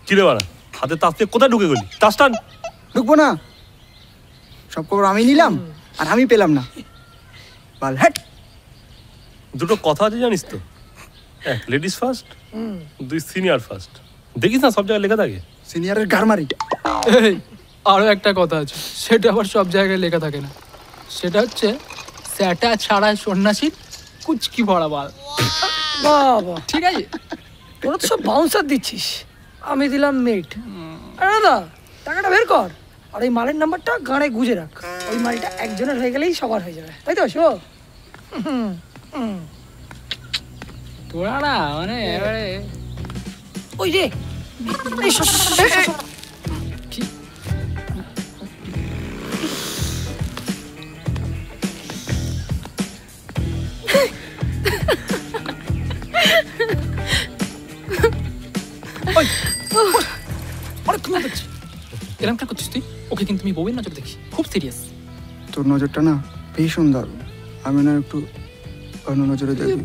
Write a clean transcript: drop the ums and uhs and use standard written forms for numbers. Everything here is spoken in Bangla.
কি রে বাড়া, হাতে তাস দিয়ে কোথায় ঢুকে গেলি? তাস টান। ঢুকবো না, সব খবর আমি নিলাম আর আমি পেলাম না। বাল হ্যাট। দুটো কথা আছে জানিস তো, এক লেডিস ফার্স্ট, দুই সিনিয়র ফার্স্ট। দেখিস না সব জায়গায় লেখা থাকে। সিনিয়রের গারমারি। আরও একটা কথা আছে, সেটা আবার সব জায়গায় লেখা থাকে না। সেটা হচ্ছে স্যাটা ছাড়া সন্ন্যাসী কুচকি ভরা বাল। বাবা, ঠিক আছে, তোরা তো সব বাউন্সার দিচ্ছিস, আমি দিলাম মেট। আরে দাদা, টাকাটা বের কর আর ওই মালের নাম্বারটা গাড়ে গুঁজে রাখ। ওই মালটা একজনের হয়ে গেলেই সবার হয়ে যাবে, তাই তো? শো তোরা না মানে এবারে ওই রে কি এরকম কেন করছিস তুই? ওকে কিন্তু আমি বউয়ের নজর দেখি, খুব সিরিয়াস। তোর নজরটা না ভীষণ দারুণ, আমি না একটু অন্য নজরে দেখি।